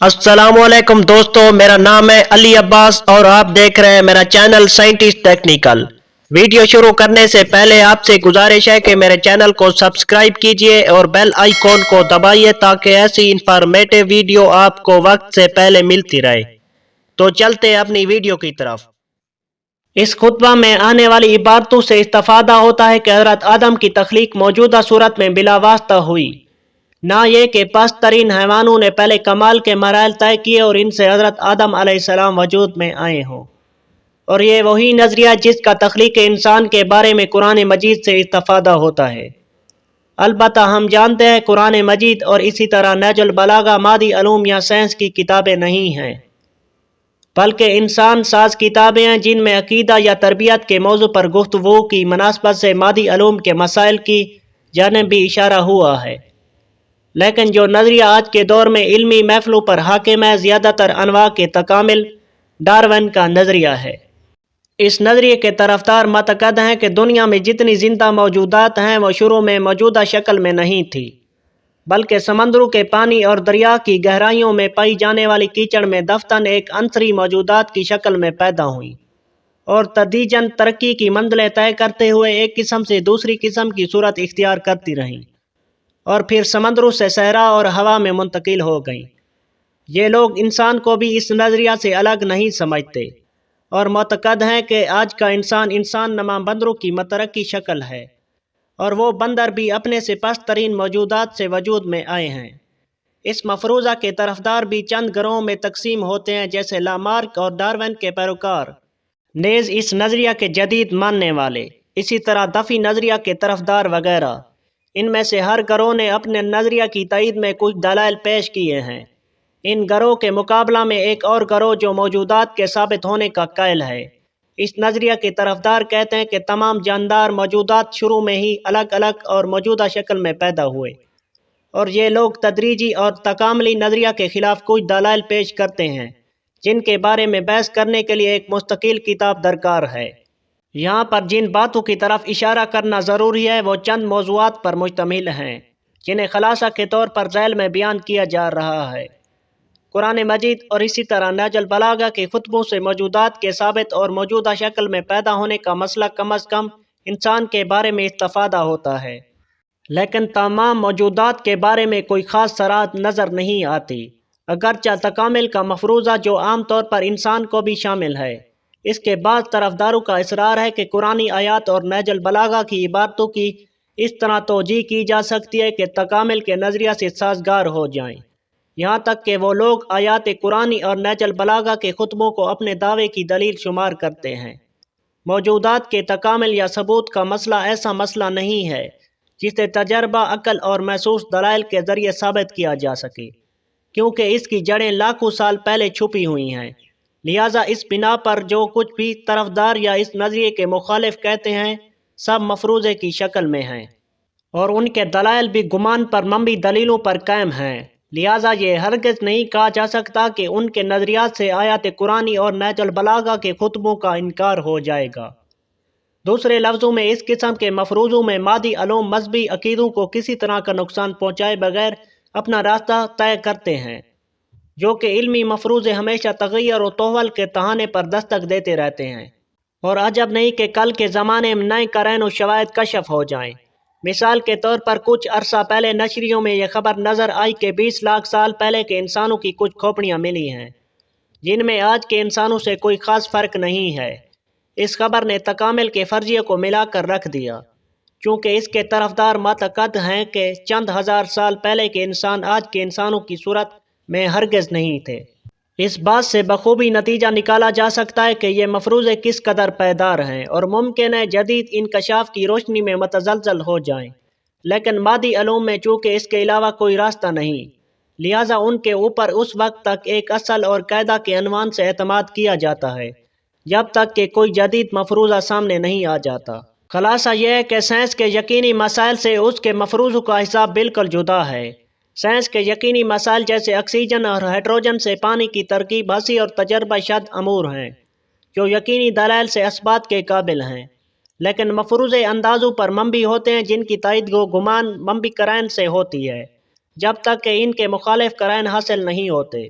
अस्सलामुअलैकुम दोस्तों, मेरा नाम है अली अब्बास और आप देख रहे हैं मेरा चैनल साइंटिस्ट टेक्निकल। वीडियो शुरू करने से पहले आपसे गुजारिश है कि मेरे चैनल को सब्सक्राइब कीजिए और बेल आइकॉन को दबाइए ताकि ऐसी इंफॉर्मेटिव वीडियो आपको वक्त से पहले मिलती रहे। तो चलते हैं अपनी वीडियो की तरफ। इस खुतबा में आने वाली इबारतों से इस्तेफादा होता है कि हज़रत आदम की तख्लीक मौजूदा सूरत में बिला वास्ता हुई, ना ये कि पस्त तरीन हैवानों ने पहले कमाल के मराइल तय किए और इनसे हज़रत आदम अलैहिस्सलाम वजूद में आए हों। और ये वही नज़रिया जिसका तख्लीक इंसान के बारे में कुरान मजीद से इस्तेफादा होता है। अलबत्ता हम जानते हैं कुरान मजीद और इसी तरह नहजुल बलागा मादी अलूम या साइंस की किताबें नहीं हैं, बल्कि इंसान साज किताबें हैं जिनमें अकीदा या तरबियत के मौजू पर गुफ्तगू की मुनासबत से मादी अलूम के मसाइल की जानिब भी इशारा हुआ है। लेकिन जो नज़रिया आज के दौर में इल्मी महफिलों पर हाकिम है, ज़्यादातर अनवा के तकामिल डार्विन का नज़रिया है। इस नज़रिए के तरफदार मतकद हैं कि दुनिया में जितनी जिंदा मौजूदात हैं वो शुरू में मौजूदा शक्ल में नहीं थी, बल्कि समंदरों के पानी और दरिया की गहराइयों में पाई जाने वाली कीचड़ में दफतन एक अंतरी मौजूदात की शक्ल में पैदा हुई और तदरीजन तरक्की की मंजिलें तय करते हुए एक किस्म से दूसरी किस्म की सूरत इख्तियार करती रहीं और फिर समंदरों से सहरा और हवा में मुंतकिल हो गईं। ये लोग इंसान को भी इस नज़रिया से अलग नहीं समझते और मुतकद हैं कि आज का इंसान नमा बंदरों की मतरक्की शक्ल है और वो बंदर भी अपने से पस्त तरीन मौजूदात से वजूद में आए हैं। इस मफरूज़ा के तरफदार भी चंद ग्रोहों में तकसीम होते हैं, जैसे लामार्क और डार्विन के पैरोकार, नेज़ इस नज़रिया के जदीद मानने वाले, इसी तरह दफ़ी नज़रिया के तरफदार वगैरह। इनमें से हर गरोह ने अपने नज़रिया की तईद में कुछ दलाइल पेश किए हैं। इन गरोह के मुकाबला में एक और गरोह जो मौजूदात के साबित होने का कायल है। इस नज़रिया के तरफदार कहते हैं कि तमाम जानदार मौजूदात शुरू में ही अलग अलग और मौजूदा शक्ल में पैदा हुए और ये लोग तदरीजी और तकामली नज़रिया के ख़िलाफ़ कुछ दलाइल पेश करते हैं जिनके बारे में बहस करने के लिए एक मुस्तकिल किताब दरकार है। यहाँ पर जिन बातों की तरफ इशारा करना ज़रूरी है वो चंद मौज़ूआत पर मुश्तमिल हैं जिन्हें खलासा के तौर पर ज़ैल में बयान किया जा रहा है। कुरान मजीद और इसी तरह नहजुल बलागा के खुतबों से मौजूदात के साबित और मौजूदा शक्ल में पैदा होने का मसला कम अज़ कम इंसान के बारे में इस्तेफादा होता है, लेकिन तमाम मौजूदात के बारे में कोई ख़ास सराहत नज़र नहीं आती। अगरचे तकामिल का मफरूज़ा जो आम तौर पर इंसान को भी शामिल है, इसके बाद तरफदारों का इसरार है कि कुरानी आयात और नहजुल बलागा की इबारतों की इस तरह तोजीह की जा सकती है कि तकामिल के नज़रिया से साजगार हो जाएं। यहाँ तक कि वो लोग आयात कुरानी और नहजुल बलागा के खुतबों को अपने दावे की दलील शुमार करते हैं। मौजूदात के तकामिल या सबूत का मसला ऐसा मसला नहीं है जिसे तजर्बा, अकल और महसूस दलाइल के ज़रिए साबित किया जा सके, क्योंकि इसकी जड़ें लाखों साल पहले छुपी हुई हैं। लिहाजा इस बिना पर जो कुछ भी तरफदार या इस नज़रिए के मुखालिफ कहते हैं सब मफरूज़े की शक्ल में हैं और उनके दलाइल भी गुमान पर मबनी दलीलों पर कायम हैं। लिहाजा ये हरगिज़ नहीं कहा जा सकता कि उनके नज़रियात से आयात कुरानी और नहजुल बलागा के खुतबों का इनकार हो जाएगा। दूसरे लफ्ज़ों में इस किस्म के मफरूज़ों में मादी अलूम मजहबी अकीदों को किसी तरह का नुकसान पहुँचाए बगैर अपना रास्ता तय करते हैं, जो कि इल्मी मफरूज़े हमेशा तग़य्युर और तोहल के तहाने पर दस्तक देते रहते हैं और अजब नहीं कि कल के ज़माने में नए करैन और शवाहिद कशफ हो जाएं। मिसाल के तौर पर कुछ अरसा पहले नशरियों में यह खबर नज़र आई कि 20 लाख साल पहले के इंसानों की कुछ खोपड़ियाँ मिली हैं जिनमें आज के इंसानों से कोई ख़ास फ़र्क नहीं है। इस खबर ने तकामिल के फ़र्जिए को मिलाकर रख दिया, चूँकि इसके तरफदार मतअक़द हैं कि चंद हज़ार साल पहले के इंसान आज के इंसानों की सूरत में हरगिज़ नहीं थे। इस बात से बखूबी नतीजा निकाला जा सकता है कि ये मफरूज़े किस कदर पायदार हैं और मुमकिन है जदीद इंकशाफ की रोशनी में मतज़लज़ल हो जाएं। लेकिन मादी अलूम में चूँकि इसके अलावा कोई रास्ता नहीं, लिहाजा उनके ऊपर उस वक्त तक एक असल और कायदा के अनवान से एतमाद किया जाता है जब तक कि कोई जदीद मफरूज़ा सामने नहीं आ जाता। खलासा यह है कि साइंस के यकीनी मसाइल से उसके मफरूज़ों का हिसाब बिल्कुल जुदा है। साइंस के यकीनी मसाइल जैसे ऑक्सीजन और हाइड्रोजन से पानी की तरकीब हंसी और तजर्बा शद अमूर हैं जो यकीनी दलाइल से असबात के काबिल हैं, लेकिन मफरूज़े अंदाज़ों पर मबनी होते हैं जिनकी तायद गो गुमान मबनी करैन से होती है जब तक कि इनके मुखालिफ करैन हासिल नहीं होते।